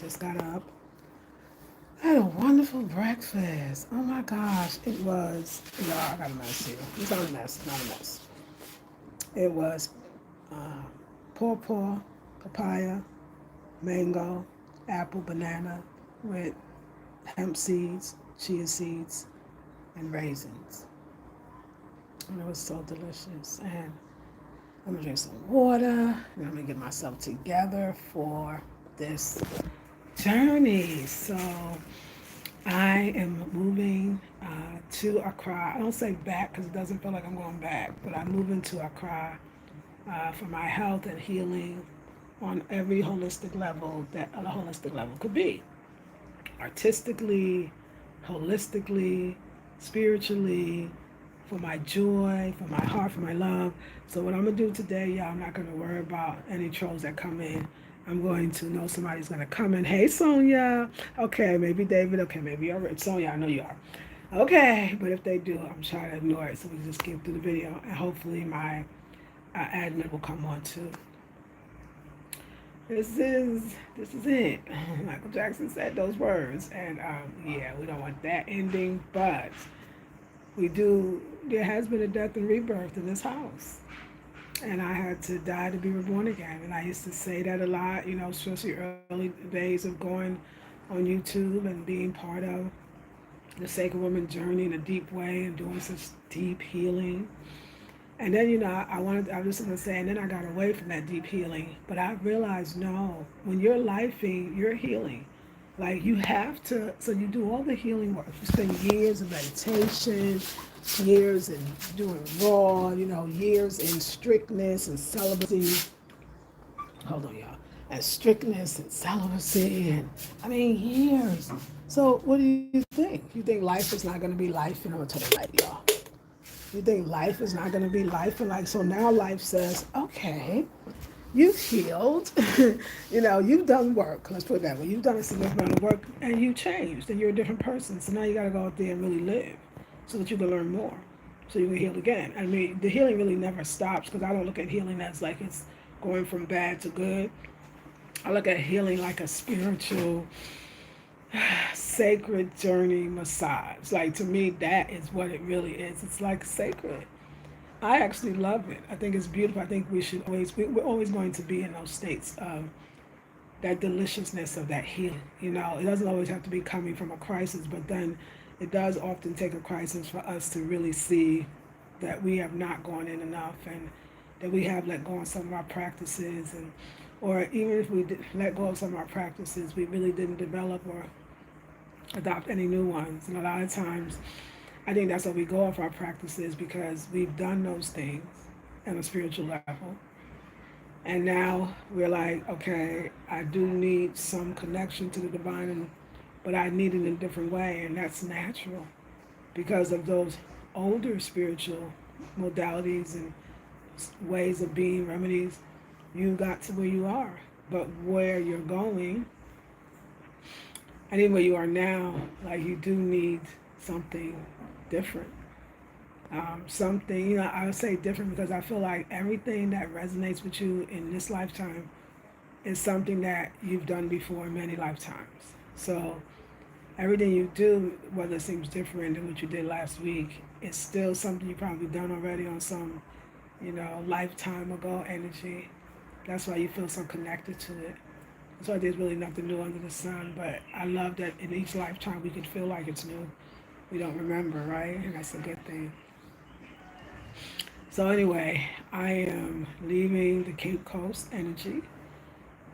just got up. I had a wonderful breakfast. Oh my gosh, it was. Y'all, I got a mess here. It's not a mess. It's not a mess. It was uh, pawpaw, papaya, mango, apple, banana with hemp seeds, chia seeds, and raisins. And it was so delicious. And I'm gonna drink some water. And I'm gonna get myself together for this journey. So I am moving to Accra. I don't say back because it doesn't feel like I'm going back, but I'm moving to Accra for my health and healing on every holistic level that a holistic level could be. Artistically, holistically, spiritually, for my joy, for my heart, for my love. So what I'm gonna do today, y'all, I'm not gonna worry about any trolls that come in. I'm going to know somebody's gonna come in. Hey, Sonia. Okay, maybe David. Okay, maybe you're rich. Sonia, I know you are. Okay, but if they do, I'm trying to ignore it. So we just get through the video, and hopefully my admin will come on too. This is it. Michael Jackson said those words, and yeah, we don't want that ending, but we do. There has been a death and rebirth in this house, and I had to die to be reborn again. And I used to say that a lot, especially early days of going on YouTube and being part of the Sacred Woman journey in a deep way and doing such deep healing. And then, I was just going to say, and then I got away from that deep healing. But I realized, no, when you're lifing, you're healing. Like you have to, so you do all the healing work. You spend years of meditation, years in doing raw, years in strictness and celibacy. Hold on, y'all. And strictness and celibacy, and I mean, years. So what do you think? You think life is not going to be life? I'm going to tell you right, y'all. You think life is not going to be life? And like, so now life says, okay, you've healed, you've done work. Let's put it that way. You've done a significant amount of work and you changed and you're a different person. So now you got to go out there and really live so that you can learn more. So you can heal again. I mean, the healing really never stops because I don't look at healing as like it's going from bad to good. I look at healing like a spiritual sacred journey massage. Like to me, that is what it really is. It's like sacred. I actually love it. I think it's beautiful. I think we should we're always going to be in those states of that deliciousness of that healing. It doesn't always have to be coming from a crisis, but then it does often take a crisis for us to really see that we have not gone in enough and that we have let go of some of our practices or even if we let go of some of our practices, we really didn't develop or adopt any new ones. And a lot of times, I think that's why we go off our practices because we've done those things at a spiritual level. And now we're like, okay, I do need some connection to the divine, but I need it in a different way. And that's natural because of those older spiritual modalities and ways of being, remedies. You got to where you are. But where you're going, and even where you are now, like you do need something different. Something, I would say different because I feel like everything that resonates with you in this lifetime is something that you've done before in many lifetimes. So everything you do, whether it seems different than what you did last week, it's still something you've probably done already on some, lifetime ago energy. That's why you feel so connected to it. That's why there's really nothing new under the sun. But I love that in each lifetime we can feel like it's new. We don't remember, right? And that's a good thing. So anyway, I am leaving the Cape Coast energy,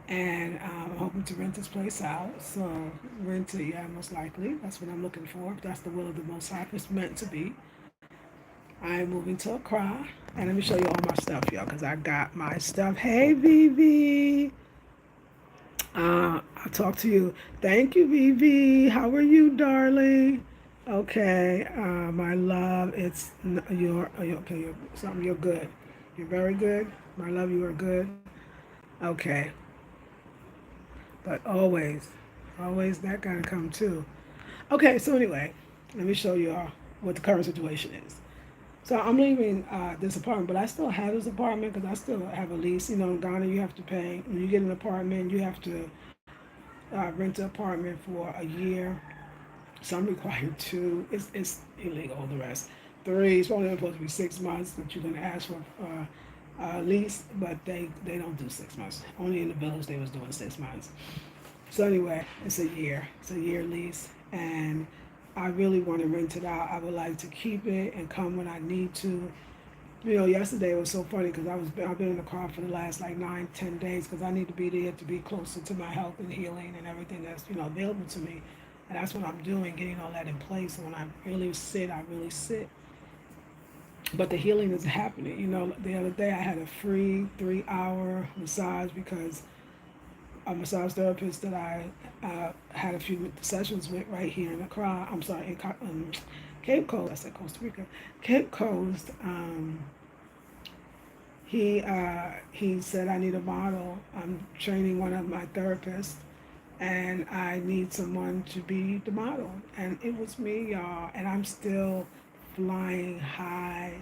and I'm hoping to rent this place out. So rent it, yeah, most likely. That's what I'm looking for. If that's the will of the Most High, if it's meant to be. I am moving to Accra, and let me show you all my stuff, y'all, because I got my stuff. Hey, Vivi. I'll talk to you. Thank you, Vivi. How are you, darling? Okay, my love, okay. You're good. You're very good. My love, you are good. Okay, but always that gotta come too. Okay, so anyway, let me show you all what the current situation is. So I'm leaving this apartment, but I still have this apartment because I still have a lease. In Ghana, you have to pay when you get an apartment. You have to rent an apartment for a year. Some require two. It's illegal. The rest, three. It's only supposed to be 6 months that you're gonna ask for lease, but they don't do 6 months. Only in the village they was doing 6 months. So anyway, it's a year. It's a year lease, and I really want to rent it out. I would like to keep it and come when I need to. Yesterday was so funny because I've been in the car for the last like 9, 10 days because I need to be there to be closer to my health and healing and everything that's available to me, and that's what I'm doing, getting all that in place. And when I really sit, I really sit. But the healing is happening. The other day I had a free 3-hour massage because a massage therapist that I had a few sessions with right here in Accra. I'm sorry, in Cape Coast. I said Costa Rica. Cape Coast. He said I need a model. I'm training one of my therapists, and I need someone to be the model. And it was me, y'all. And I'm still flying high.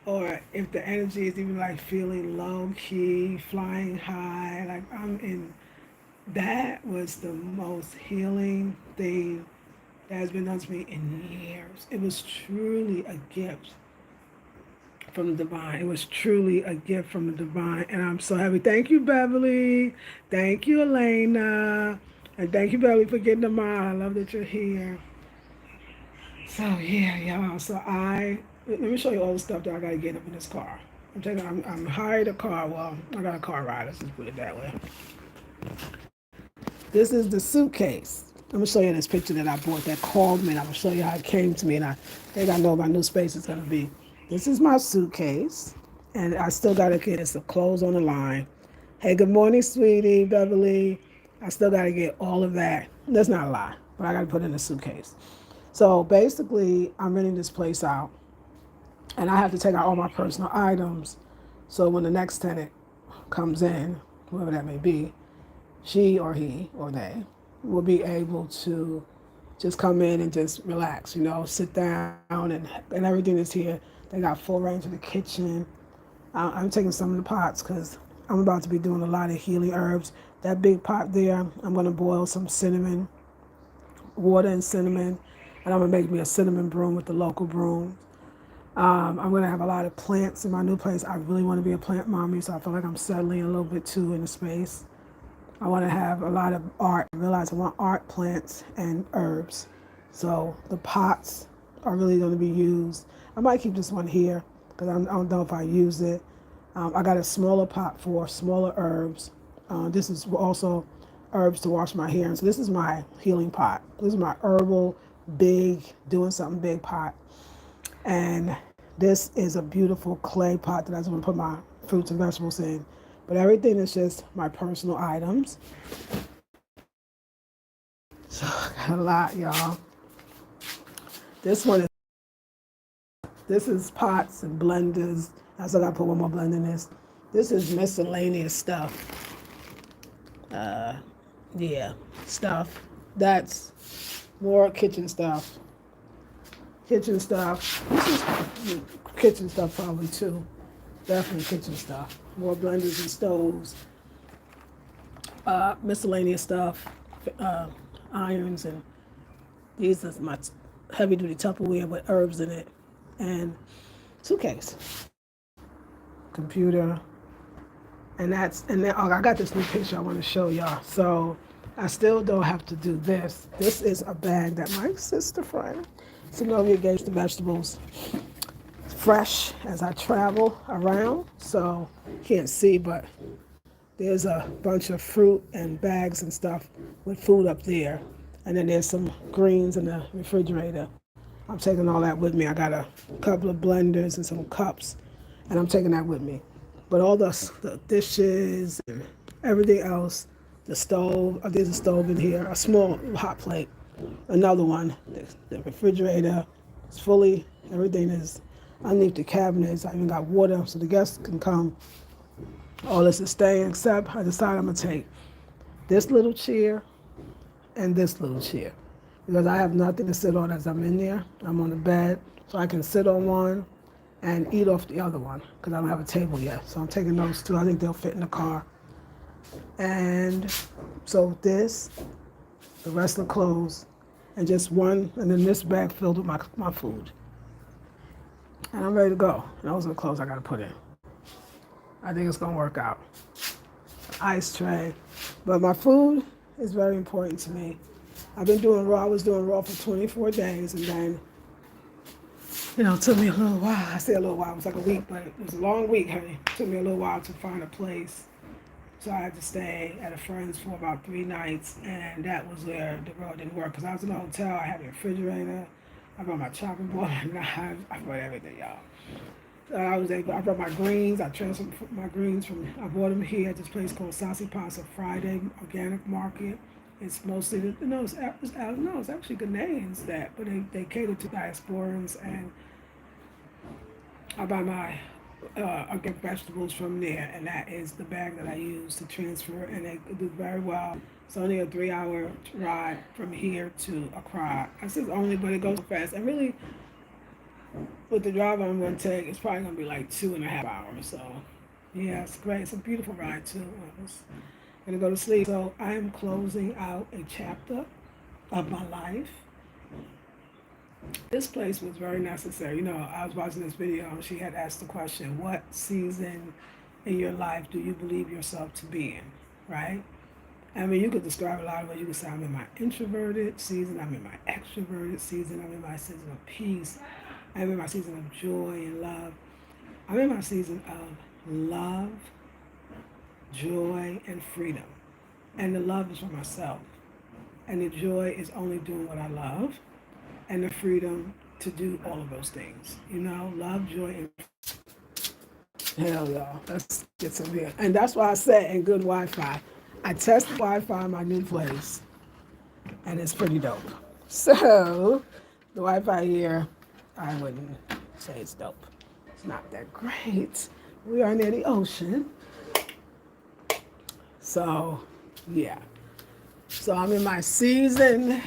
Or if the energy is even like feeling low key, flying high, like I'm in. That was the most healing thing that has been done to me in years. It was truly a gift from the divine. It was truly a gift from the divine. And I'm so happy. Thank you, Beverly. Thank you, Elena. And thank you, Beverly, for getting the mind. I love that you're here. So yeah, y'all. So let me show you all the stuff that I gotta get up in this car. I'm hired a car. Well, I got a car ride. Let's just put it that way. This is the suitcase. I'm gonna show you this picture that I bought that called me, and I'm gonna show you how it came to me, and I think I know my new space is gonna be. This is my suitcase, and I still gotta get some clothes on the line. Hey, good morning, sweetie, Beverly. I still gotta get all of that. That's not a lie, but I gotta put it in a suitcase. So basically, I'm renting this place out, and I have to take out all my personal items. So when the next tenant comes in, whoever that may be, she or he or they will be able to just come in and just relax, sit down, and everything is here. They got full range in the kitchen. I'm taking some of the pots because I'm about to be doing a lot of healing herbs. That big pot there, I'm going to boil some cinnamon, water and cinnamon, and I'm going to make me a cinnamon broom with the local broom. I'm going to have a lot of plants in my new place. I really want to be a plant mommy, so I feel like I'm settling a little bit too in the space. I want to have a lot of art. I realize I want art, plants, and herbs. So the pots are really going to be used. I might keep this one here because I don't know if I use it. I got a smaller pot for smaller herbs. This is also herbs to wash my hair. And so this is my healing pot. This is my herbal, big, doing something big pot. And this is a beautiful clay pot that I just want to put my fruits and vegetables in. But everything is just my personal items. So I got a lot, y'all. This is pots and blenders. I still gotta put one more blender in this. This is miscellaneous stuff. Yeah, stuff. That's more kitchen stuff. Kitchen stuff. This is kitchen stuff probably too. Definitely kitchen stuff. More blenders and stoves. Miscellaneous stuff. Irons, and these are my heavy duty Tupperware with herbs in it. And suitcase. Computer. And then I got this new picture I want to show y'all. So I still don't have to do this. This is a bag that my sister friend Sylvia gave the vegetables fresh as I travel around. So can't see, but there's a bunch of fruit and bags and stuff with food up there. And then there's some greens in the refrigerator. I'm taking all that with me. I got a couple of blenders and some cups, and I'm taking that with me. But all the dishes and everything else, the stove, there's a stove in here, a small hot plate, another one, the refrigerator is fully, everything is underneath the cabinets. I even got water so the guests can come. All this is staying, except I decided I'm going to take this little chair and this little chair because I have nothing to sit on as I'm in there. I'm on the bed, so I can sit on one and eat off the other one because I don't have a table yet. So I'm taking those two. I think they'll fit in the car. And so this, the rest of the clothes, and just one, and then this bag filled with my food. And I'm ready to go. And those are the clothes I got to put in. I think it's going to work out. Ice tray. But my food is very important to me. I've been doing raw. I was doing raw for 24 days, and then, it took me a little while. I say a little while. It was like a week, but it was a long week, honey. It took me a little while to find a place. So I had to stay at a friend's for about 3 nights, and that was where the raw didn't work. Because I was in a hotel. I had a refrigerator. I brought my chopping board, my knives. I brought everything, y'all. I brought my greens. I transferred my greens I bought them here at this place called Sassy Pasta Friday Organic Market. It's mostly, it's actually Ghanaians but they cater to diasporans, and I buy my organic vegetables from there, and that is the bag that I use to transfer, and they do very well. It's only a 3-hour ride from here to Accra. I said only, but it goes fast. And really, with the driver I'm going to take, it's probably going to be like 2.5 hours. So, yeah, it's great. It's a beautiful ride, too. I was going to go to sleep. So, I am closing out a chapter of my life. This place was very necessary. I was watching this video, and she had asked the question, what season in your life do you believe yourself to be in, right? I mean, you could describe a lot of ways. You could say I'm in my introverted season, I'm in my extroverted season, I'm in my season of peace, I'm in my season of joy and love. I'm in my season of love, joy, and freedom. And the love is for myself. And the joy is only doing what I love. And the freedom to do all of those things. Love, joy, and hell, y'all. Let's get some here. And that's why I said in good Wi-Fi. I tested Wi-Fi in my new place, and it's pretty dope. So, the Wi-Fi here, I wouldn't say it's dope. It's not that great. We are near the ocean. So, yeah. So, I'm in my season.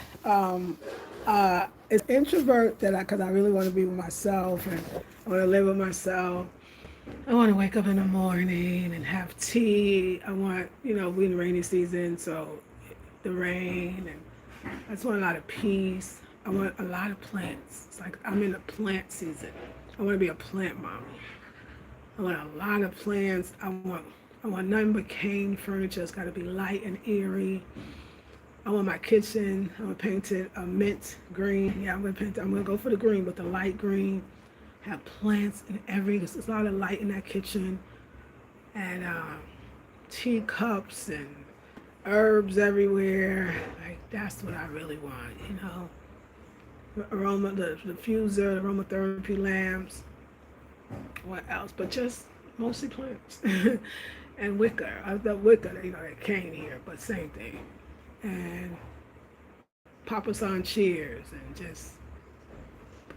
It's introvert because I really want to be with myself, and I want to live with myself. I want to wake up in the morning and have tea. I want, we're in the rainy season, so the rain, and I just want a lot of peace. I want a lot of plants. It's like I'm in a plant season. I want to be a plant mommy. I want a lot of plants. I want nothing but cane furniture. It's got to be light and eerie. I want my kitchen. I'm gonna paint it a mint green. Yeah, I'm gonna go for the green with the light green. Have plants in there's a lot of light in that kitchen, and teacups and herbs everywhere. Like, that's what I really want, The diffuser, the aromatherapy lamps. What else? But just mostly plants. And wicker. I love wicker, that cane here, but same thing. And Papasan chairs,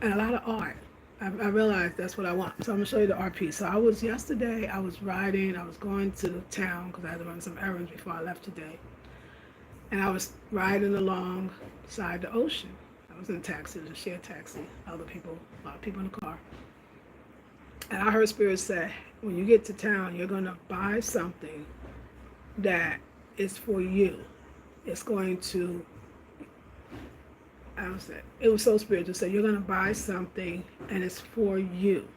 and a lot of art. I realized that's what I want. So I'm gonna show you the art piece. So yesterday I was riding, I was going to town because I had to run some errands before I left today. And I was riding alongside the ocean. I was in a taxi, it was a shared taxi, a lot of people in the car. And I heard Spirit say, when you get to town, you're gonna buy something that is for you. It's going to, it was so spiritual. So you're going to buy something and it's for you.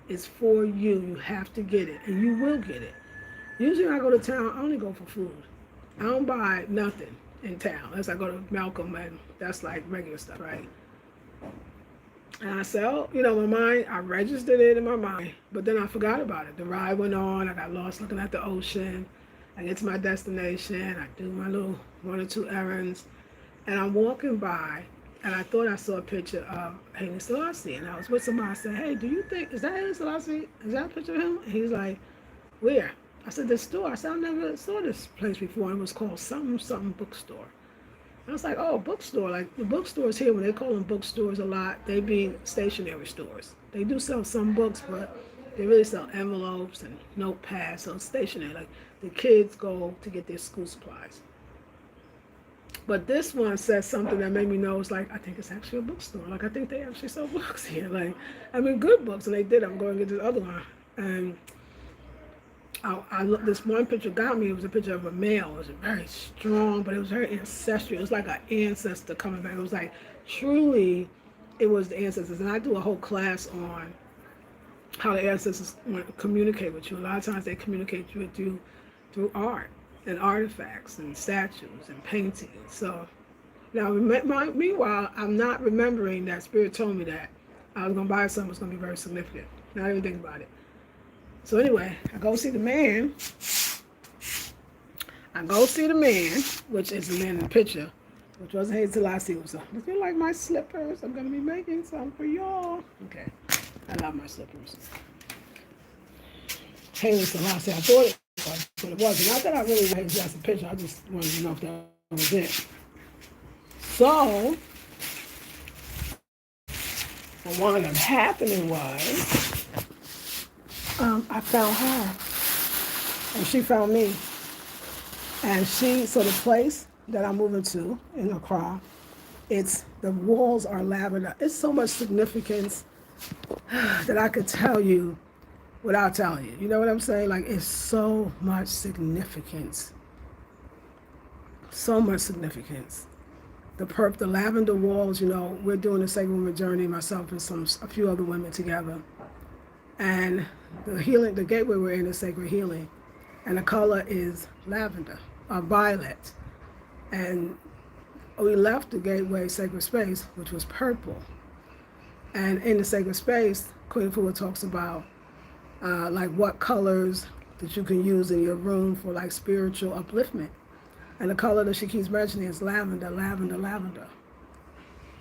It's for you. You have to get it, and you will get it. Usually when I go to town, I only go for food. I don't buy nothing in town unless I go to Malcolm, and that's like regular stuff, right? And I said, my mind, I registered it in my mind, but then I forgot about it. The ride went on. I got lost looking at the ocean. I get to my destination, I do my little 1 or 2 errands, and I'm walking by, and I thought I saw a picture of Haile Selassie, and I was with somebody. I said, hey, do you think, is that Haile Selassie? Is that a picture of him? And he's like, where? I said, this store. I said, I never saw this place before. It was called something bookstore. I was like, oh, bookstore. Like, the bookstores here, when they call them bookstores a lot, they be stationery stores. They do sell some books, but they really sell envelopes and notepads, so it's stationery. Like, the kids go to get their school supplies. But this one says something that made me know, it's like, I think it's actually a bookstore. Like, I think they actually sell books here. Like, good books, and they did. I'm going to get this other one. And I look, this one picture got me. It was a picture of a male. It was very strong, but it was very ancestral. It was like an ancestor coming back. It was like truly, it was the ancestors. And I do a whole class on how the ancestors want to communicate with you. A lot of times they communicate with you through art and artifacts and statues and paintings. So now, meanwhile, I'm not remembering that Spirit told me that I was going to buy something that was going to be very significant. Not even thinking about it. So anyway, I go see the man. Which is the man in the picture, which wasn't Hazel Selassie. It was, if you like my slippers, I'm going to be making some for y'all. Okay. I love my slippers. Hazel Selassie, I thought it was, but it wasn't. Not that I really liked Hazel Selassie picture. I just wanted to know if that was it. So, what wound up happening was, I found her, and she found me. And so the place that I'm moving to in Accra, the walls are lavender. It's so much significance that I could tell you without telling you. You know what I'm saying? Like, it's so much significance. So much significance. The lavender walls, we're doing the Sacred Woman Journey, myself and a few other women together. And the gateway we're in is Sacred Healing. And the color is lavender, or violet. And we left the gateway sacred space, which was purple. And in the sacred space, Queen Fuwa talks about like what colors that you can use in your room for like spiritual upliftment. And the color that she keeps mentioning is lavender, lavender, lavender.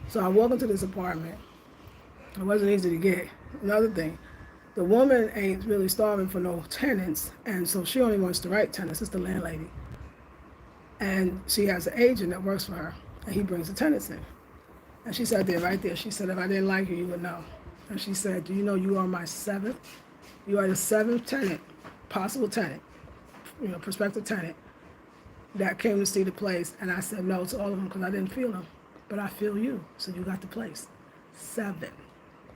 So I walk into this apartment. It wasn't easy to get. Another thing, the woman ain't really starving for no tenants, and so she only wants the right tenants. It's the landlady. And she has an agent that works for her, and he brings the tenants in. And she said right there, she said, if I didn't like you, you would know. And she said, do you know you are my seventh? You are the seventh tenant, possible tenant, prospective tenant, that came to see the place. And I said no to all of them because I didn't feel them. But I feel you, so you got the place. 7,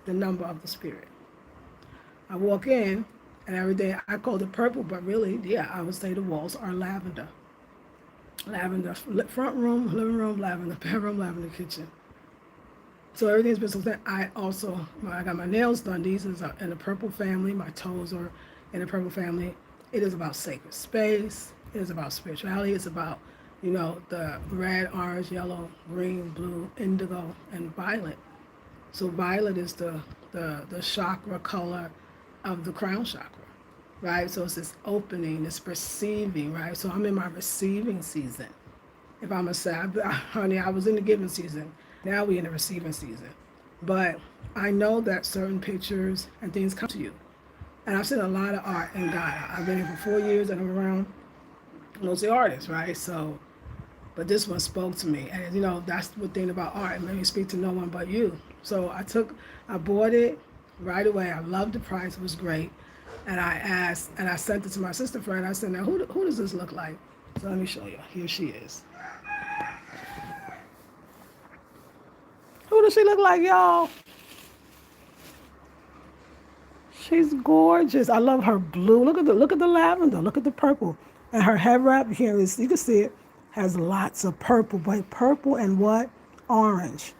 the number of the spirit. I walk in, and every day I called it purple, but really, yeah, I would say the walls are lavender. Lavender, front room, living room, lavender, bedroom, lavender, kitchen. So everything's been so I got my nails done. These is in the purple family. My toes are in the purple family. It is about sacred space. It is about spirituality. It's about, the red, orange, yellow, green, blue, indigo, and violet. So violet is the chakra color of the crown chakra, right? So it's this opening, this perceiving, right? So I'm in my receiving season. If I'm a sad, honey, I was in the giving season. Now we're in the receiving season. But I know that certain pictures and things come to you. And I've seen a lot of art in Ghana. I've been here for 4 years and I'm around mostly artists, right? So, but this one spoke to me. And that's the thing about art. It made me speak to no one but you. So I bought it right away. I loved the price. It was great. And I sent it to my sister friend. I said, now who does this look like? So let me show you. Here she is. Who does she look like, y'all? She's gorgeous. I love her blue. Look at the lavender. Look at the purple. And her head wrap, you can see it, has lots of purple. But purple and what? Orange.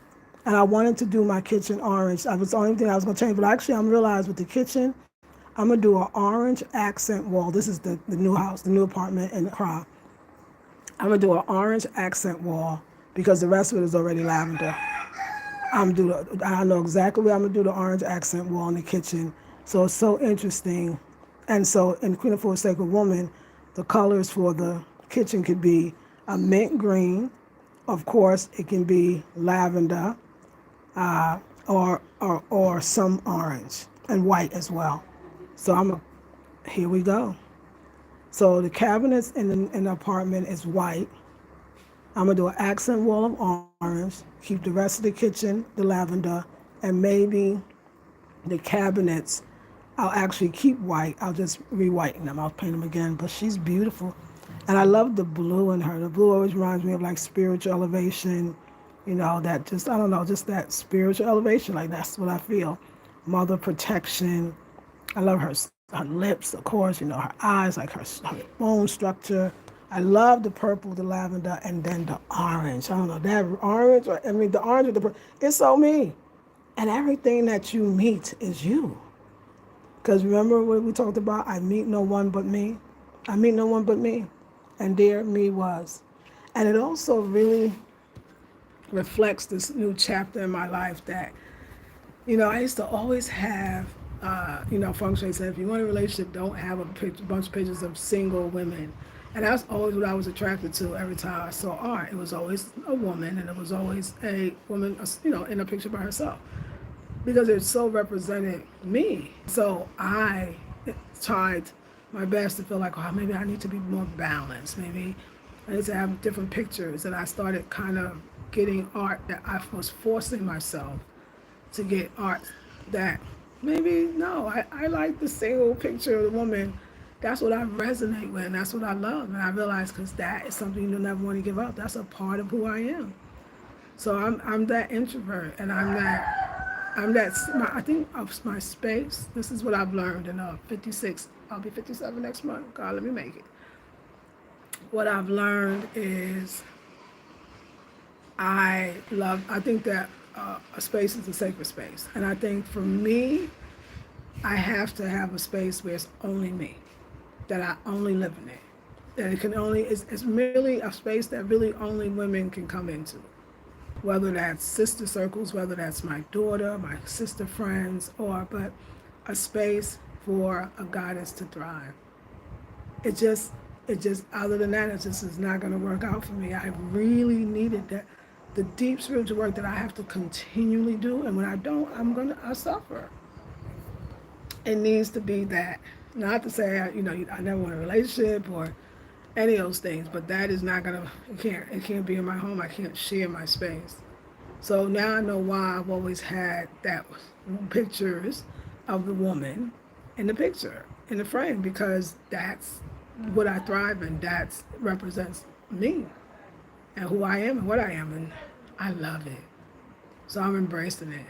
And I wanted to do my kitchen orange. That was the only thing I was going to change. But actually, I'm realized with the kitchen, I'm going to do an orange accent wall. This is the new house, the new apartment in Accra. I'm going to do an orange accent wall because the rest of it is already lavender. I know exactly where I'm going to do the orange accent wall in the kitchen. So it's so interesting. And so in Queen of Fuwa Sacred Woman, the colors for the kitchen could be a mint green. Of course, it can be lavender or some orange and white as well. So here we go. So the cabinets in the apartment is white. I'm going to do an accent wall of orange, keep the rest of the kitchen, the lavender, and maybe the cabinets, I'll actually keep white. I'll just re-whiten them. I'll paint them again. But she's beautiful. And I love the blue in her. The blue always reminds me of like spiritual elevation, just that spiritual elevation. Like that's what I feel. Mother protection. I love her. her lips, of course, her eyes, like her bone structure. I love the purple, the lavender, and then the orange. I don't know, that orange, the orange with the purple, it's so me. And everything that you meet is you. Because remember what we talked about? I meet no one but me. I meet no one but me. And there me was. And it also really reflects this new chapter in my life that, I used to always have, Feng Shui said, if you want a relationship, don't have a bunch of pictures of single women. And that's always what I was attracted to every time I saw art. It was always a woman, and it was always a woman, in a picture by herself. Because it so represented me. So I tried my best to feel like, maybe I need to be more balanced. Maybe I need to have different pictures. And I started kind of getting art that I was forcing myself to get art that maybe, no, I like the single picture of the woman. That's what I resonate with, and that's what I love. And I realized because that is something you'll never want to give up. That's a part of who I am. So I'm that introvert, and I think of my space. This is what I've learned in 56. I'll be 57 next month. God, let me make it. What I've learned is I think that a space is a sacred space. And I think for me, I have to have a space where it's only me, that I only live in it. That it can only, it's really a space that really only women can come into. Whether that's sister circles, whether that's my daughter, my sister friends, but a space for a goddess to thrive. It just, other than that, it just is not going to work out for me. I really needed that, the deep spiritual work that I have to continually do, and when I don't, I suffer. It needs to be that. Not to say, I never want a relationship or any of those things, but that is not gonna, it can't be in my home. I can't share my space. So now I know why I've always had that pictures of the woman in the picture, in the frame, because that's what I thrive in. That represents me and who I am and what I am, and I love it. So I'm embracing it.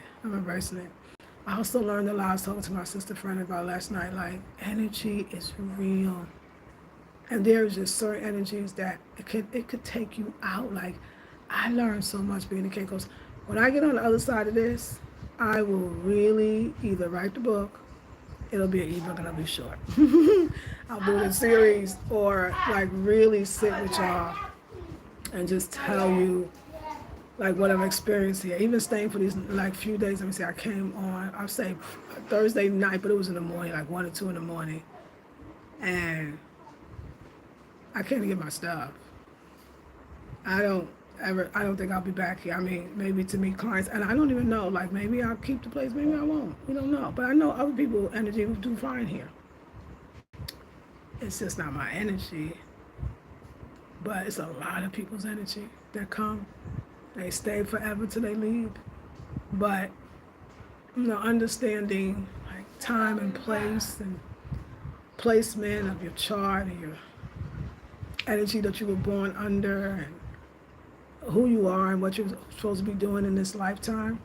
I also learned a lot. I was talking to my sister friend about last night, like, energy is real. And there's just certain energies that it could take you out. Like, I learned so much being a kid, because when I get on the other side of this, I will really either write the book, it'll be an ebook and it'll be short. I'll do it in series, or like really sit with y'all and just tell you like what I've experienced here. Even staying for these like few days, let me see, I came on, I'll say Thursday night, but it was in the morning, like 1 or 2 in the morning. And I can't get my stuff. I don't think I'll be back here. I mean, maybe to meet clients, and I don't even know, like maybe I'll keep the place, maybe I won't. We don't know. But I know other people energy will do fine here. It's just not my energy. But it's a lot of people's energy that come. They stay forever till they leave. But understanding like time and place and placement of your chart and your energy that you were born under, and who you are and what you're supposed to be doing in this lifetime.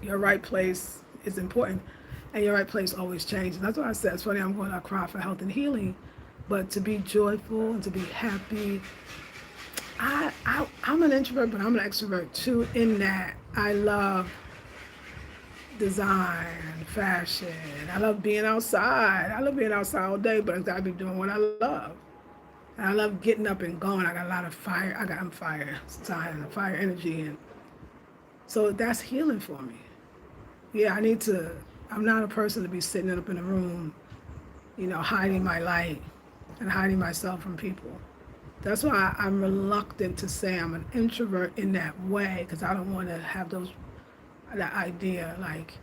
Your right place is important, and your right place always changes. That's why I said it's funny, I'm going to Accra for health and healing, but to be joyful and to be happy. I'm an introvert, but I'm an extrovert too, in that I love design and fashion. I love being outside. I love being outside all day, but I gotta be doing what I love. And I love getting up and going. I got a lot of fire. I'm fire sign and fire energy, and so that's healing for me. Yeah, I'm not a person to be sitting up in a room, hiding my light and hiding myself from people. That's why I'm reluctant to say I'm an introvert in that way, because I don't want to have that idea like,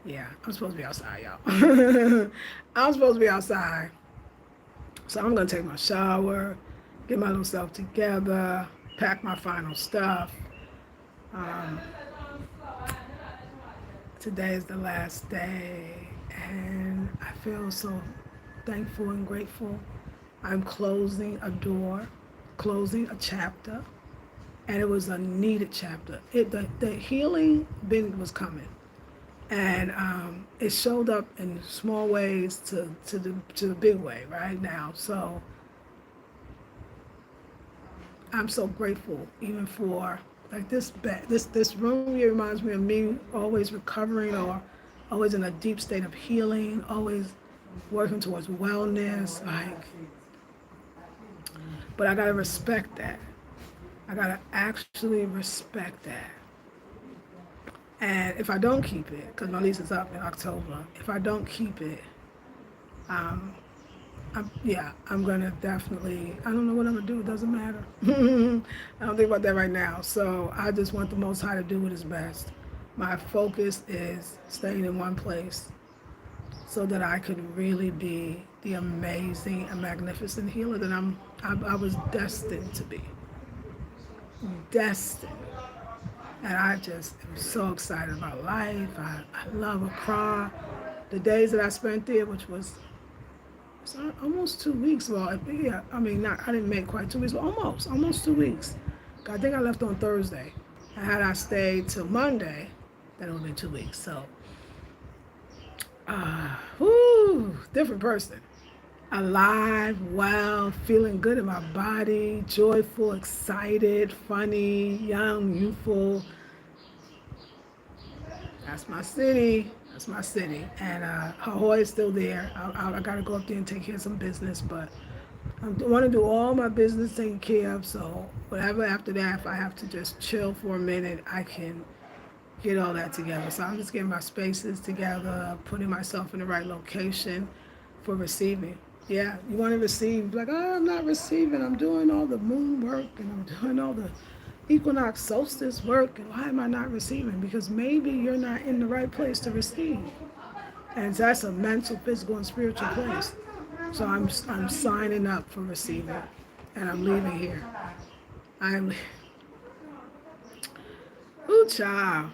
yeah, I'm supposed to be outside, y'all. I'm supposed to be outside. So I'm going to take my shower, get my little self together, pack my final stuff. Today is the last day, and I feel so thankful and grateful. I'm closing a door, closing a chapter, and it was a needed chapter. The healing been was coming. And it showed up in small ways to the big way right now. So I'm so grateful even for like this room here reminds me of me always recovering or always in a deep state of healing, always working towards wellness, like, but I gotta respect that. I gotta actually respect that. And if I don't keep it, because my lease is up in October, if I don't keep it, um, I'm gonna definitely. I don't know what I'm gonna do. It doesn't matter. I don't think about that right now. So I just want the Most High to do what is best. My focus is staying in one place, so that I could really be the amazing and magnificent healer that I was destined to be. Destined. And I just am so excited about life. I love Accra. The days that I spent there, which was almost 2 weeks. Well, yeah, I mean, not I didn't make quite 2 weeks, but almost 2 weeks. I think I left on Thursday. And had I stayed till Monday, then it would have been 2 weeks. So, different person. Alive, well, feeling good in my body, joyful, excited, funny, young, youthful. That's my city. That's my city. And Hawaii is still there. I got to go up there and take care of some business, but I want to do all my business taken care of. So whatever after that, if I have to just chill for a minute, I can get all that together. So I'm just getting my spaces together, putting myself in the right location for receiving. Yeah, you want to receive, like, oh, I'm not receiving. I'm doing all the moon work and I'm doing all the equinox solstice work. And why am I not receiving? Because maybe you're not in the right place to receive. And that's a mental, physical, and spiritual place. So I'm signing up for receiving, and I'm leaving here. I'm, ooh, child.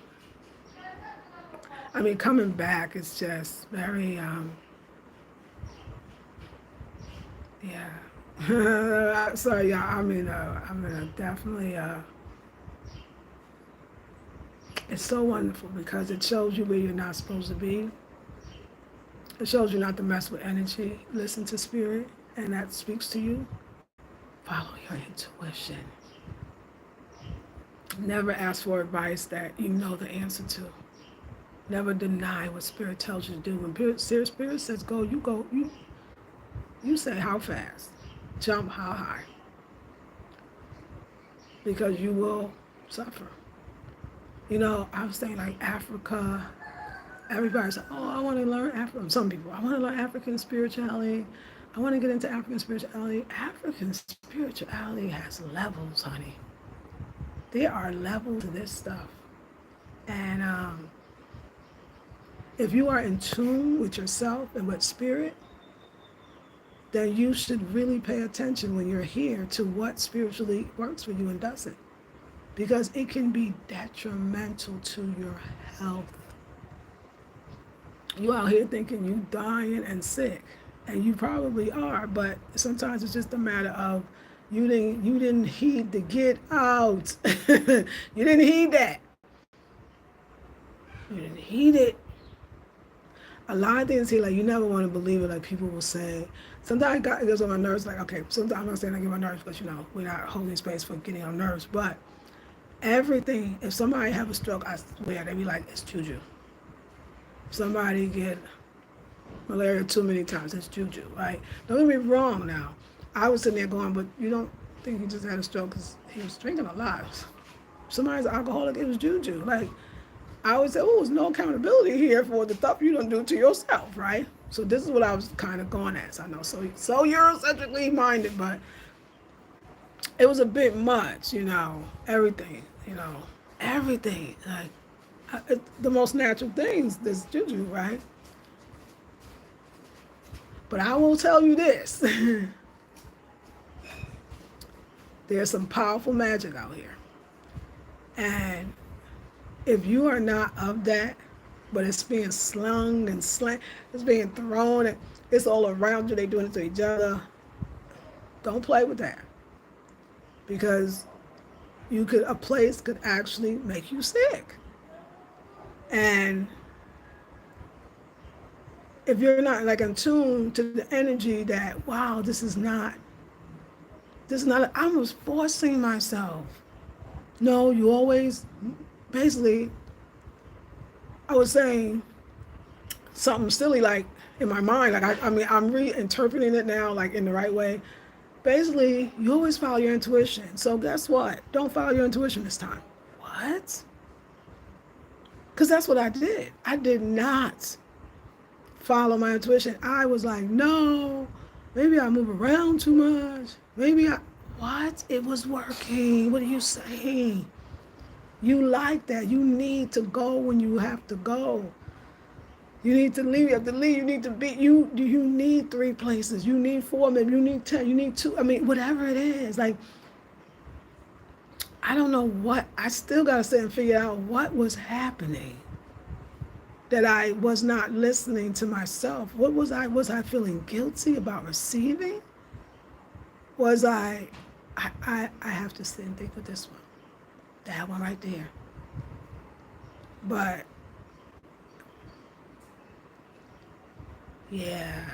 I mean, coming back is just very, yeah. Sorry, y'all. I'm in a definitely. It's so wonderful because it shows you where you're not supposed to be. It shows you not to mess with energy. Listen to spirit, and that speaks to you. Follow your intuition. Never ask for advice that you know the answer to. Never deny what spirit tells you to do. When spirit says go, you go. You say how fast, jump how high, because you will suffer. You know, I was saying like Africa. Everybody's like, oh, I want to learn African. Some people, I want to learn African spirituality. I want to get into African spirituality. African spirituality has levels, honey. There are levels to this stuff. And if you are in tune with yourself and with spirit, then you should really pay attention when you're here to what spiritually works for you and doesn't. Because it can be detrimental to your health. You out here thinking you dying and sick, and you probably are, but sometimes it's just a matter of you didn't heed the get out. You didn't heed that. You didn't heed it. A lot of things here, like, you never want to believe it. Like, people will say, sometimes it goes on my nerves. Like, okay, sometimes I'm not saying I get my nerves, because, you know, we're not holding space for getting on nerves. But everything, if somebody have a stroke, I swear, they be like, it's juju. If somebody get malaria too many times, it's juju, right? Don't get me wrong now. I was sitting there going, but you don't think he just had a stroke because he was drinking a lot. If somebody's alcoholic, it was juju. Like, I would say, oh, there's no accountability here for the stuff you don't do to yourself, right? So this is what I was kind of going at. So I know, so Eurocentrically minded, but it was a bit much, you know, everything, everything. Like, the most natural things, this juju, right? But I will tell you this. There's some powerful magic out here. And if you are not of that, but it's being slung and slang, it's being thrown, and it's all around you, they doing it to each other, don't play with that. Because a place could actually make you sick. And if you're not like in tune to the energy that, wow, this is not, I was forcing myself. No, you always, basically, I was saying something silly like in my mind, like I mean, I'm reinterpreting it now, like in the right way. Basically, you always follow your intuition. So guess what? Don't follow your intuition this time. What? Because that's what I did. I did not follow my intuition. I was like, no, maybe I move around too much. Maybe I, what? It was working. What are you saying? You like that. You need to go when you have to go. You need to leave. You have to leave. You need to be. You need 3 places. You need 4. Maybe you need 10. You need 2. I mean, whatever it is. Like, I don't know what. I still gotta sit and figure out what was happening. That I was not listening to myself. What was I? Was I feeling guilty about receiving? Was I have to sit and think of this one. That one right there. But yeah,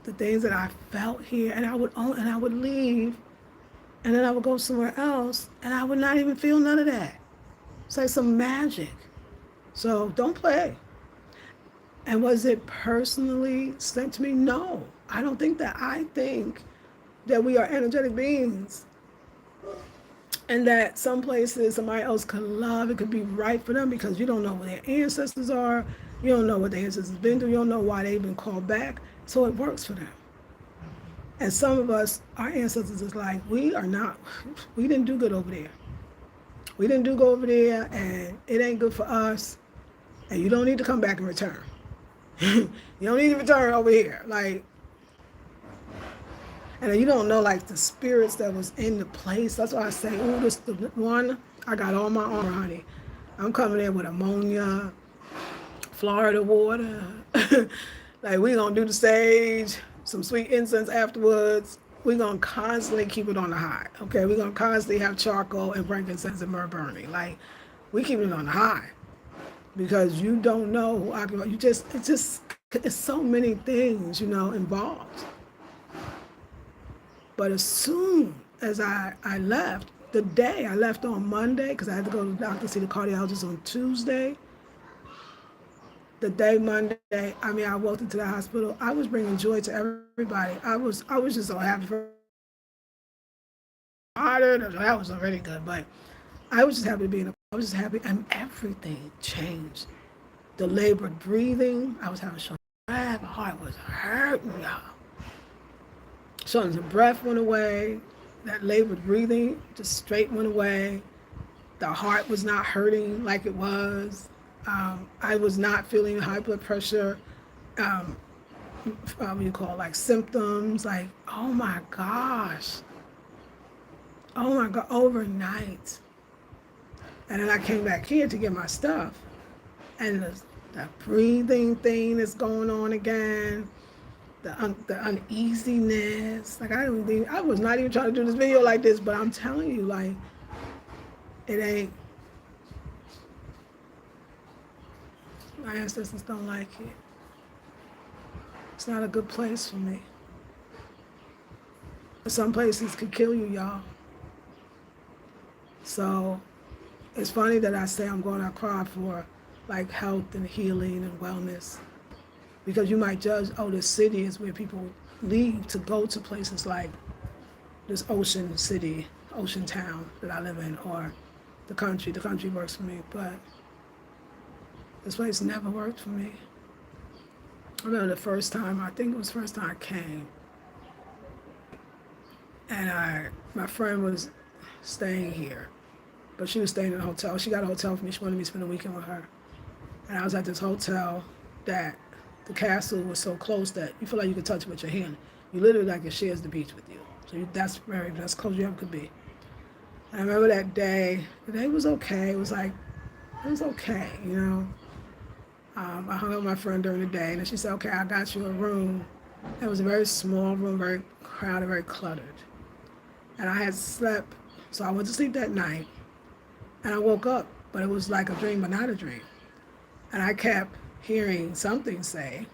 the things that I felt here, and I would leave, and then I would go somewhere else, and I would not even feel none of that. It's like some magic. So don't play. And was it personally sent to me? No, I don't think that. I think that we are energetic beings, and that some places somebody else could love, it could be right for them because you don't know who their ancestors are, you don't know what their ancestors been through, you don't know why they've been called back, so it works for them. And some of us, our ancestors is like, we didn't do good over there. We didn't do good over there, and it ain't good for us, and you don't need to come back and return. You don't need to return over here. Like, and you don't know like the spirits that was in the place. That's why I say, ooh, this the one, I got all my armor, honey. I'm coming in with ammonia, Florida water. Like, we gonna do the sage, some sweet incense afterwards. We gonna constantly keep it on the high. Okay, we gonna constantly have charcoal and frankincense and myrrh burning. Like, we keep it on the high. Because you don't know who occupied. It's so many things, involved. But as soon as I left, the day I left on Monday, because I had to go to the doctor to see the cardiologist on Tuesday. The day Monday, I walked into the hospital. I was bringing joy to everybody. I was just so happy for her. That was already good, but I was just happy to be in a. I was just happy, and everything changed. The labored breathing, I was having short breath. My heart was hurting, y'all. Shortness of breath went away. That labored breathing just straight went away. The heart was not hurting like it was. I was not feeling high blood pressure. What do you call it, like symptoms? Like, oh my gosh. Oh my God, overnight. And then I came back here to get my stuff. And the breathing thing is going on again. The uneasiness. Like, I was not even trying to do this video like this, but I'm telling you, like, it ain't. My ancestors don't like it. It's not a good place for me. Some places could kill you, y'all. So it's funny that I say I'm going to Accra for like health and healing and wellness, because you might judge, oh, the city is where people leave to go to places like this ocean city, ocean town that I live in, or the country. The country works for me, but this place never worked for me. I remember the first time, I think it was the first time I came, and my friend was staying here, but she was staying in a hotel. She got a hotel for me. She wanted me to spend a weekend with her. And I was at this hotel that the castle was so close that you feel like you could touch it with your hand. You literally like it shares the beach with you. So that's close you ever could be. And I remember that day. The day was okay. It was okay, I hung out with my friend during the day, and then she said, okay, I got you a room. It was a very small room, very crowded, very cluttered. And I had slept, so I went to sleep that night. And I woke up, but it was like a dream, but not a dream. And I kept hearing something say,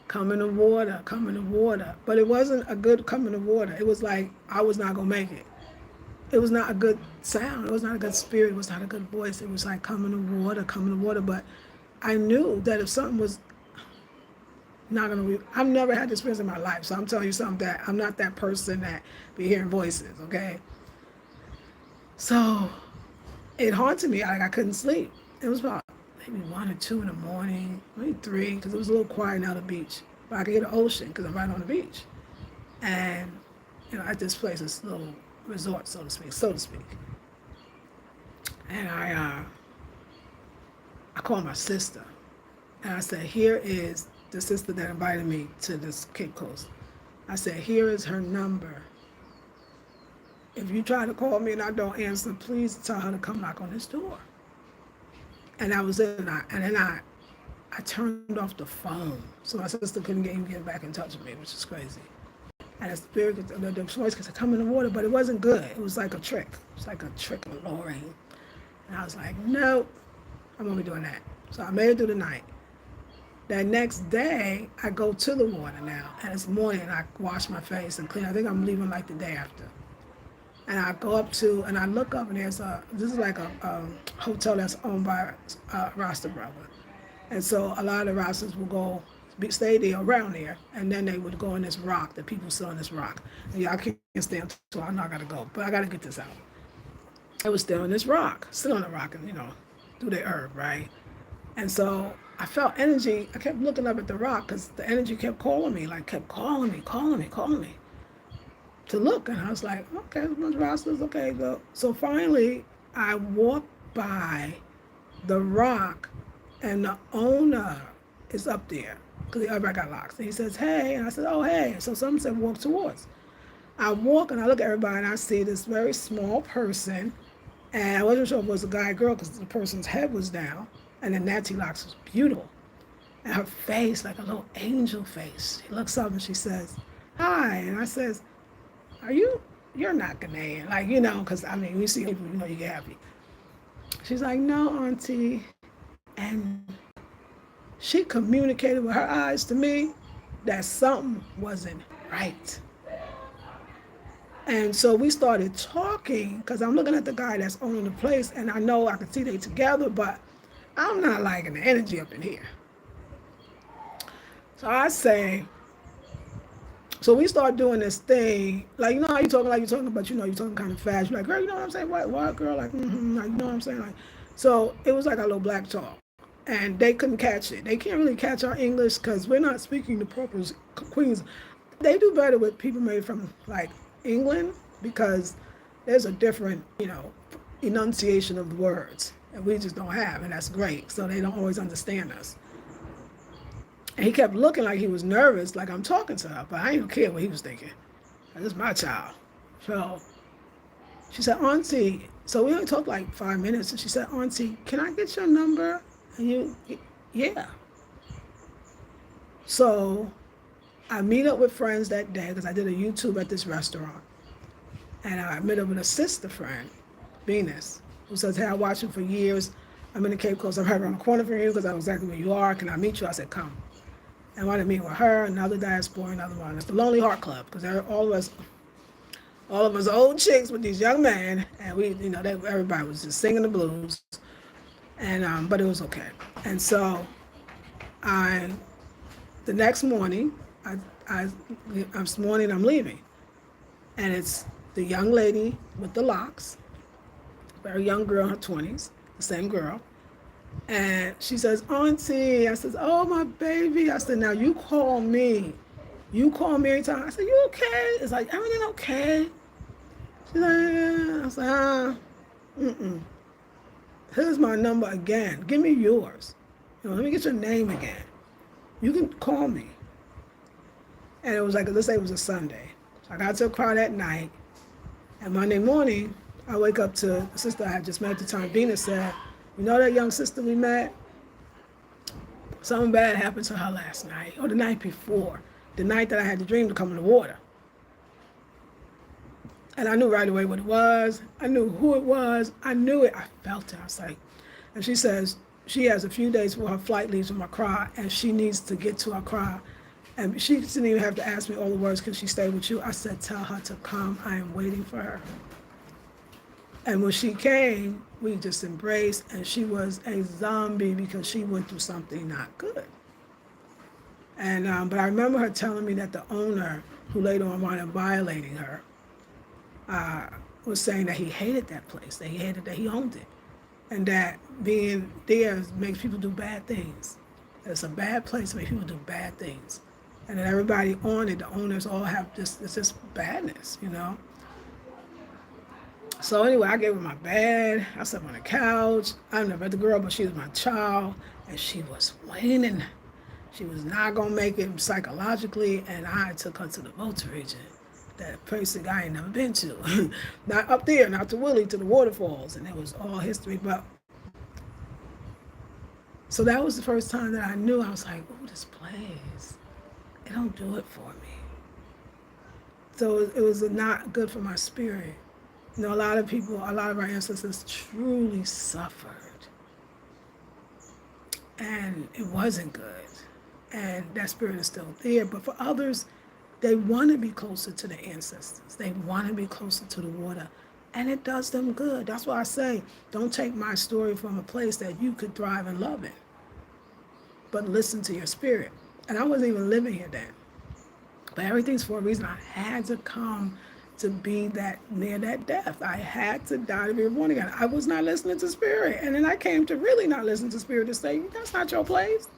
come in the water, come in the water. But it wasn't a good come in the water. It was like I was not gonna make it. It was not a good sound. It was not a good spirit. It was not a good voice. It was like come in the water, come in the water. But I knew that if something was not gonna be, I've never had this experience in my life. So I'm telling you something that I'm not that person that be hearing voices, okay? So it haunted me. Like I couldn't sleep. It was about maybe 1 or 2 in the morning, maybe 3, because it was a little quiet out on the beach. But I could hear the ocean because I'm right on the beach. And, at this place, this little resort, so to speak. And I called my sister. And I said, here is the sister that invited me to this Cape Coast. I said, here is her number. If you try to call me and I don't answer, please tell her to come knock on this door. And that was it. And then I turned off the phone. So my sister couldn't even get back in touch with me, which is crazy. And the spirit, the voice could come in the water, but it wasn't good. It was like a trick. It was like a trick of luring. And I was like, nope, I'm going to be doing that. So I made it through the night. That next day, I go to the water now. And it's morning, I wash my face and clean. I think I'm leaving like the day after. And I go up to, and I look up, and this is like a hotel that's owned by a Rasta brother. And so a lot of the Rastas will go, stay there, around there, and then they would go in this rock, the people still in this rock. And y'all can't stand, so I know I gotta go, but I gotta get this out. I was still in this rock, still on the rock, and do the herb, right? And so I felt energy, I kept looking up at the rock, because the energy kept calling me, kept calling me. To look, and I was like, okay, those Rastas, okay, go. So finally, I walked by the rock, and the owner is up there, because everybody got locks. And he says, hey, and I said, oh, hey. So someone said, walk towards. I walk, and I look at everybody, and I see this very small person, and I wasn't sure if it was a guy or girl, because the person's head was down, and the Natty Locks was beautiful. And her face, like a little angel face. She looks up, and she says, hi, and I says, you're not Ghanaian, because, we see people, you get happy. She's like, no, auntie. And she communicated with her eyes to me that something wasn't right. And so we started talking, because I'm looking at the guy that's owning the place, and I know I can see they together, but I'm not liking the energy up in here. So I say, so we start doing this thing, how you're talking, but you're talking kind of fast. You're like, girl, you know what I'm saying? What, girl? Like, you know what I'm saying? So it was like a little black talk, and they couldn't catch it. They can't really catch our English because we're not speaking the proper Queens. They do better with people made from England, because there's a different, enunciation of the words, and we just don't have, and that's great. So they don't always understand us. And he kept looking like he was nervous, like I'm talking to her, but I didn't care what he was thinking. This is my child. So she said, auntie, so we only talked like 5 minutes, and she said, auntie, can I get your number? And yeah. So I meet up with friends that day, because I did a YouTube at this restaurant. And I met up with a sister friend, Venus, who says, hey, I watched you for years. I'm in the Cape Coast. I'm right around the corner from you, because I know exactly where you are. Can I meet you? I said, come. And I wanted to meet with her, another diaspora, another one. It's the Lonely Heart Club, because all of us old chicks with these young men, and we, everybody was just singing the blues, and but it was okay. And so, the next morning, I'm leaving, and it's the young lady with the locks, very young girl in her 20s, the same girl. And she says, auntie, I says, oh, my baby. I said, now you call me. You call me every time. I said, you okay? It's like, everything okay? She's like, yeah. I was like, Here's my number again. Give me yours. Let me get your name again. You can call me. And it was like, let's say it was a Sunday. So I got to Accra that night. And Monday morning, I wake up to the sister I had just met at the time. Venus said, you know that young sister we met? Something bad happened to her last night, or the night before, the night that I had the dream to come in the water. And I knew right away what it was. I knew who it was. I knew it. I felt it. I was like, and she says she has a few days before her flight leaves from Accra, and she needs to get to Accra And she didn't even have to ask me all the words, can she stay with you? I said, tell her to come. I am waiting for her. And when she came, we just embraced, and she was a zombie because she went through something not good. And but I remember her telling me that the owner, who later on wound up violating her, uh, was saying that he hated that place, that he hated that he owned it, and that being there makes people do bad things. It's a bad place to make people do bad things, and then everybody on it, the owners all have this, it's just badness, you know. So anyway, I gave her my bed. I slept on the couch. I never met the girl, but she was my child, and she was waning. She was not gonna make it psychologically, and I took her to the Volta region, that place that I ain't never been to. Not up there, not to Willie, to the waterfalls, and it was all history. But so that was the first time that I knew. I was like, "Oh, this place, it don't do it for me." So it was not good for my spirit. You know, a lot of people, a lot of our ancestors truly suffered, and it wasn't good. And that spirit is still there. But for others, they want to be closer to the ancestors. They want to be closer to the water. And it does them good. That's why I say, don't take my story from a place that you could thrive and love in, but listen to your spirit. And I wasn't even living here then. But everything's for a reason. I had to come to be that near that death. I had to die to be reborn again. I was not listening to spirit. And then I came to really not listen to spirit, to say, that's not your place.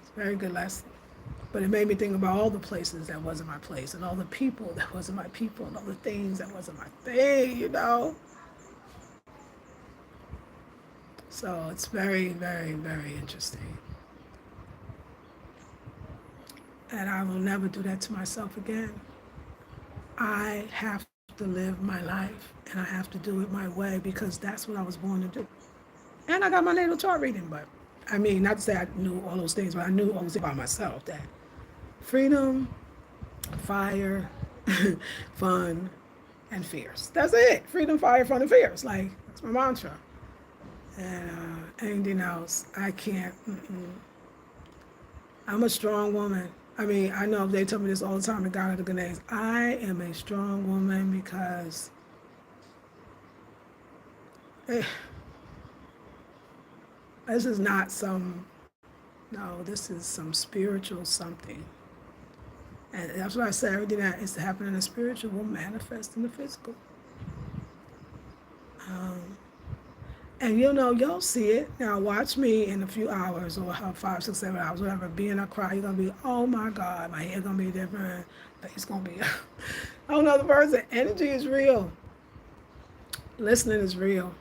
It's a very good lesson. But it made me think about all the places that wasn't my place, and all the people that wasn't my people, and all the things that wasn't my thing, you know? So it's very, very, very interesting. And I will never do that to myself again. I have to live my life, and I have to do it my way, because that's what I was born to do. And I got my natal chart reading, but I mean, not to say I knew all those things, but I knew all those things about myself, that freedom, fire, fun, and fierce. That's it. Freedom, fire, fun, and fierce. Like, that's my mantra. And anything else, I can't. I'm a strong woman. I mean, I know they tell me this all the time in Ghana, the Ghanaians. I am a strong woman because this is not some, no, this is some spiritual something. And that's why I say everything that is happening in the spiritual will manifest in the physical. And you know, you'll see it. Now watch me in a few hours, or 5, 6, 7 hours, whatever, be in a cry. You're going to be, oh my God, my hair going to be different. Face going to be, I don't know the person. Energy is real. Listening is real.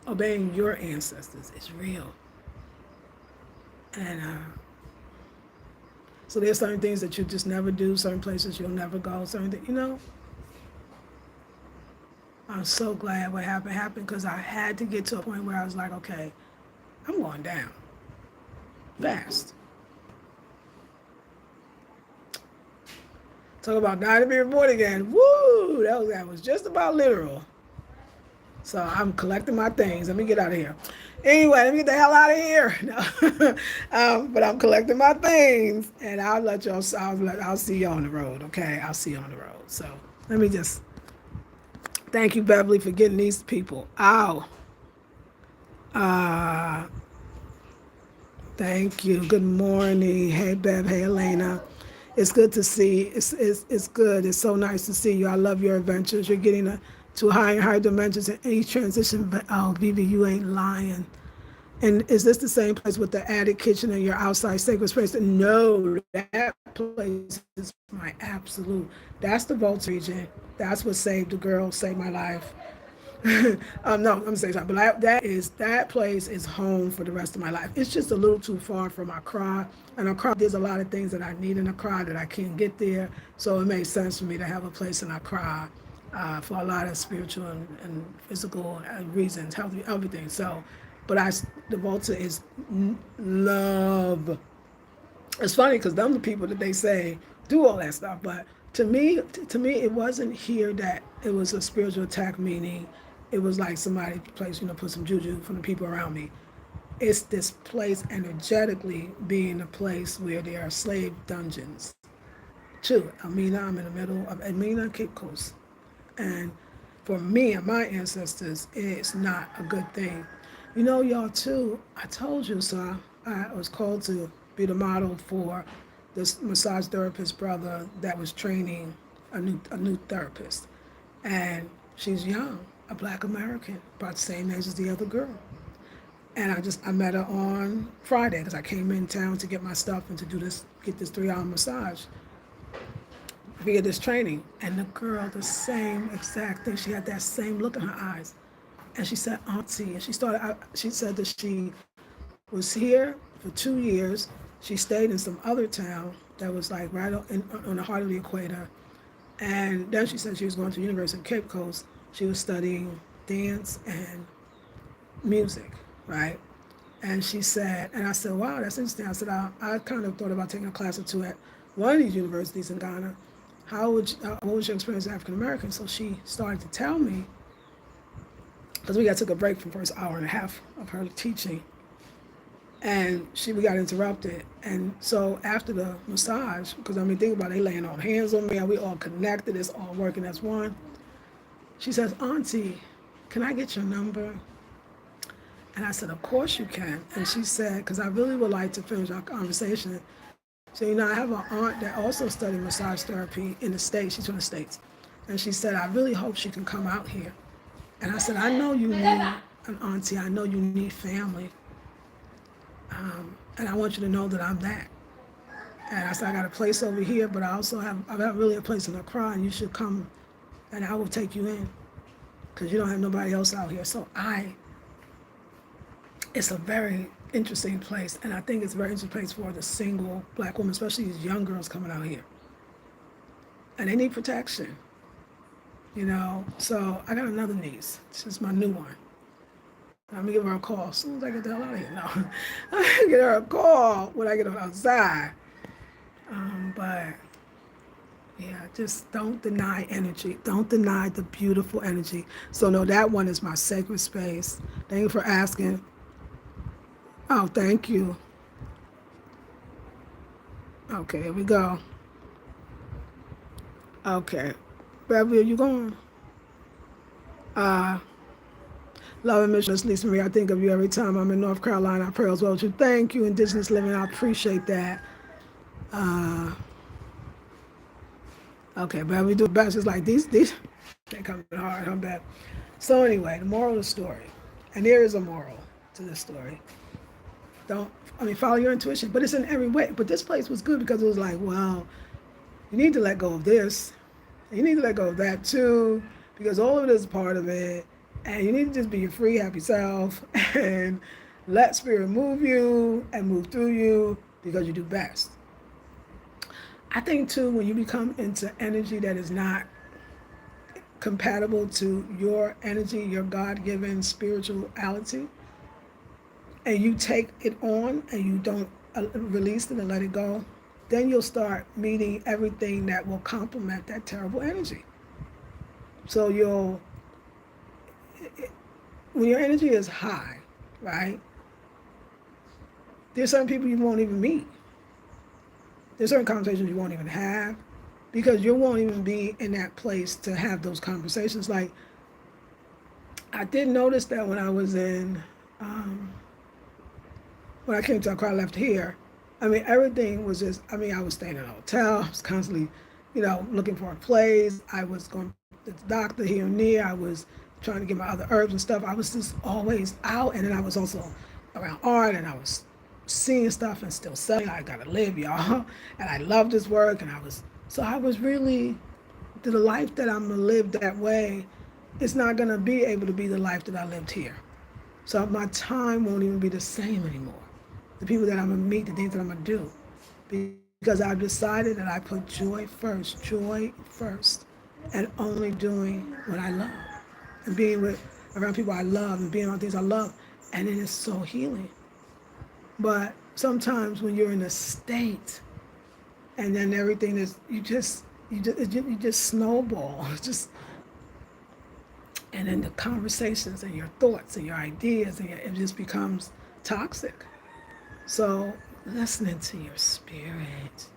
Obeying your ancestors is real. And so there's certain things that you just never do, certain places you'll never go, certain things, you know. I'm so glad what happened, because I had to get to a point where I was like, okay, I'm going down fast. Talk about dying to be reborn again. Woo! That was just about literal. So I'm collecting my things. Let me get out of here. Anyway, let me get the hell out of here. No. But I'm collecting my things, and I'll let y'all. I'll see you on the road. Okay, I'll see you on the road. So let me just. Thank you, Beverly, for getting these people out. Thank you. Good morning. Hey, Bev. Hey, Elena. It's good to see. It's good. It's so nice to see you. I love your adventures. You're getting to higher and higher dimensions in each transition. But oh, Vivi, you ain't lying. And is this the same place with the attic kitchen and your outside sacred space? No, that place is my absolute. That's the Volta region. That's what saved the girl, saved my life. No, I'm gonna say something, but that place is home for the rest of my life. It's just a little too far from Accra, and Accra, there's a lot of things that I need in Accra that I can't get there. So it makes sense for me to have a place in Accra for a lot of spiritual and physical reasons, healthy, everything. So, but the Volta is love. It's funny because them the people that they say do all that stuff, but to me, it wasn't here that it was a spiritual attack. Meaning, it was like somebody placed, put some juju from the people around me. it's this place energetically being a place where there are slave dungeons. Too, Amina, I'm in the middle of Amina, Cape Coast. And for me and my ancestors, it's not a good thing. You know, y'all too, I told you, so I was called to be the model for this massage therapist brother that was training a new therapist. And she's young, a black American, about the same age as the other girl. And I met her on Friday because I came in town to get my stuff and to get this 3 hour massage via this training. And the girl, the same exact thing. She had that same look in her eyes. And she said, Auntie. And she said that she was here for 2 years. She stayed in some other town that was like right on the heart of the equator. And then she said she was going to the University of Cape Coast. She was studying dance and music, right? And she said, and I said, wow, that's interesting. I said, I kind of thought about taking a class or two at one of these universities in Ghana. What was your experience as African American? So she started to tell me, because took a break from the first hour and a half of her teaching, and we got interrupted. And so after the massage, because think about it, they laying on hands on me, and we all connected, it's all working as one. She says, Auntie, can I get your number? And I said, of course you can. And she said, because I really would like to finish our conversation. So, I have an aunt that also studied massage therapy in the States. She's from the States. And she said, I really hope she can come out here. And I said, I know you need an auntie. I know you need family. And I want you to know that I'm that. And I said, I got a place over here, but I got really a place in Accra, and you should come, and I will take you in, because you don't have nobody else out here. So it's a very interesting place, and I think it's a very interesting place for the single black woman, especially these young girls coming out here. And they need protection, So I got another niece. This is my new one. I'm gonna give her a call as soon as I get the hell out of here. No, I'm gonna get her a call when I get outside. But yeah, just don't deny energy. Don't deny the beautiful energy. So no, that one is my sacred space. Thank you for asking. Oh, thank you. Okay, here we go. Okay. Beverly, are you going? Love and mission, Lisa Marie. I think of you every time I'm in North Carolina. I pray as well with you. Thank you, Indigenous Living. I appreciate that. Okay, but we do best. It's like these they come hard. I'm bad. So anyway, the moral of the story, and there is a moral to this story. Follow your intuition, but it's in every way. But this place was good because it was like, well, you need to let go of this. You need to let go of that too, because all of it is part of it. And you need to just be your free, happy self and let spirit move you and move through you, because you do best. I think too, when you become into energy that is not compatible to your energy, your God-given spirituality, and you take it on and you don't release it and let it go, then you'll start meeting everything that will complement that terrible energy. So when your energy is high, right, there's certain people you won't even meet. There's certain conversations you won't even have, because you won't even be in that place to have those conversations. Like, I did notice that when I was when I came to Accra, I left here, everything was just, I was staying in a hotel. I was constantly, looking for a place. I was going to the doctor here and there. I was trying to get my other herbs and stuff. I was just always out. And then I was also around art, and I was seeing stuff and still selling. I gotta live, y'all. And I love this work. And I was really, the life that I'm gonna live that way, it's not gonna be able to be the life that I lived here. So my time won't even be the same anymore. The people that I'm gonna meet, the things that I'm gonna do. Because I've decided that I put joy first, and only doing what I love. And being around people I love, and being on things I love. And it is so healing. But sometimes when you're in a state, and then everything is, you just snowball. And then the conversations and your thoughts and your ideas, and it just becomes toxic. So listening to your spirit,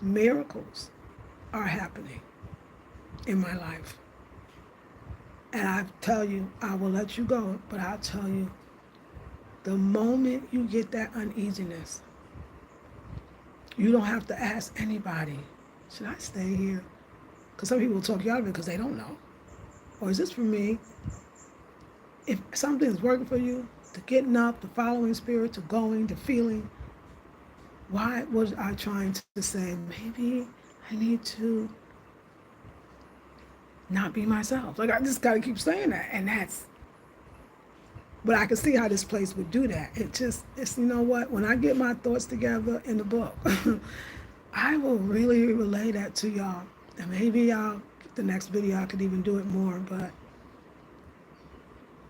miracles are happening in my life. And I tell you, I will let you go, but I'll tell you, the moment you get that uneasiness, you don't have to ask anybody, should I stay here? Because some people will talk you out of it because they don't know. Or is this for me? If something's working for you, the getting up, the following spirit, to going, the feeling, why was I trying to say, maybe I need to not be myself? Like, I just got to keep saying that. And that's, but I can see how this place would do that. It's, you know what? When I get my thoughts together in the book, I will really relay that to y'all. And maybe y'all, the next video, I could even do it more. But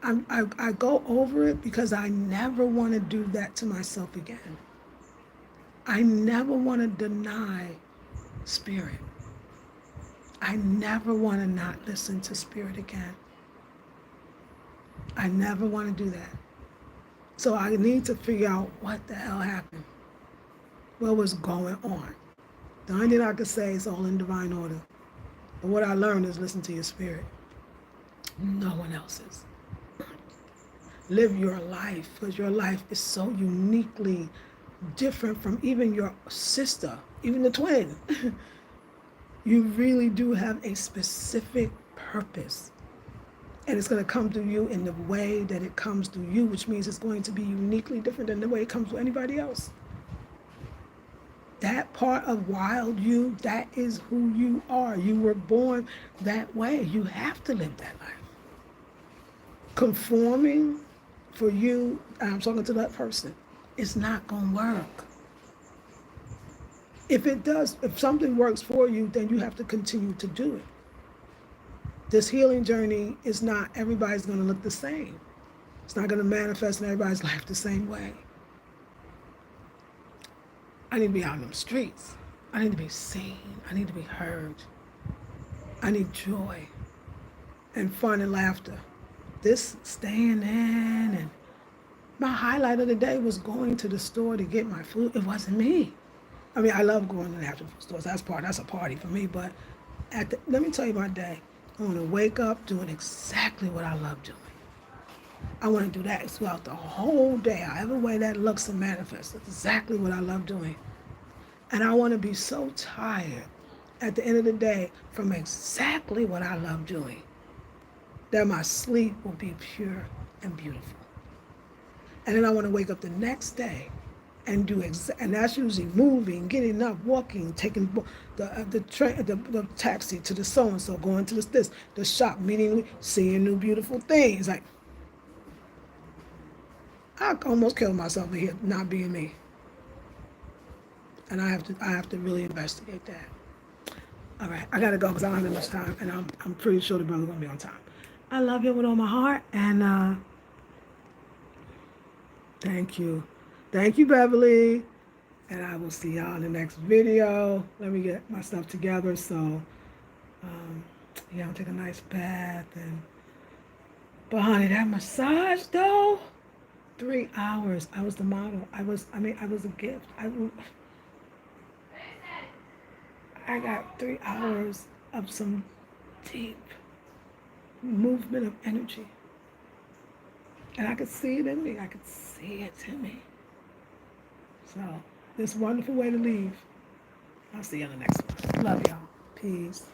I go over it because I never want to do that to myself again. I never want to deny spirit. I never want to not listen to spirit again. I never want to do that. So I need to figure out what the hell happened. What was going on? The only thing I could say is all in divine order. But what I learned is listen to your spirit. No one else's. Live your life, because your life is so uniquely different from even your sister, even the twin. You really do have a specific purpose. And it's going to come through you in the way that it comes through you, which means it's going to be uniquely different than the way it comes to anybody else. That part of wild you, that is who you are. You were born that way. You have to live that life. Conforming for you, I'm talking to that person, it's not going to work. If it does, if something works for you, then you have to continue to do it. This healing journey is not, everybody's going to look the same. It's not going to manifest in everybody's life the same way. I need to be out in the streets. I need to be seen. I need to be heard. I need joy and fun and laughter. This staying in, and my highlight of the day was going to the store to get my food. It wasn't me. I mean, I love going to the after food stores. That's a party for me. But let me tell you my day. I want to wake up doing exactly what I love doing. I want to do that throughout the whole day. However way that looks and manifests, that's exactly what I love doing. And I want to be so tired at the end of the day from exactly what I love doing that my sleep will be pure and beautiful. And then I want to wake up the next day and do and that's usually moving, getting up, walking, taking the taxi to the so and so, going to the shop, meeting, seeing new beautiful things. Like, I almost killed myself in here not being me, and I have to really investigate that. All right, I gotta go because I don't have that much time, and I'm pretty sure the brother's gonna be on time. I love you with all my heart, and thank you, Beverly. And I will see y'all in the next video. Let me get my stuff together. So, yeah, I'll take a nice bath. But honey, that massage though, 3 hours. I was the model. I was a gift. I got 3 hours of some deep movement of energy. And I could see it in me. I could see it in me. So, this wonderful way to leave. I'll see you on the next one. Love y'all. Peace.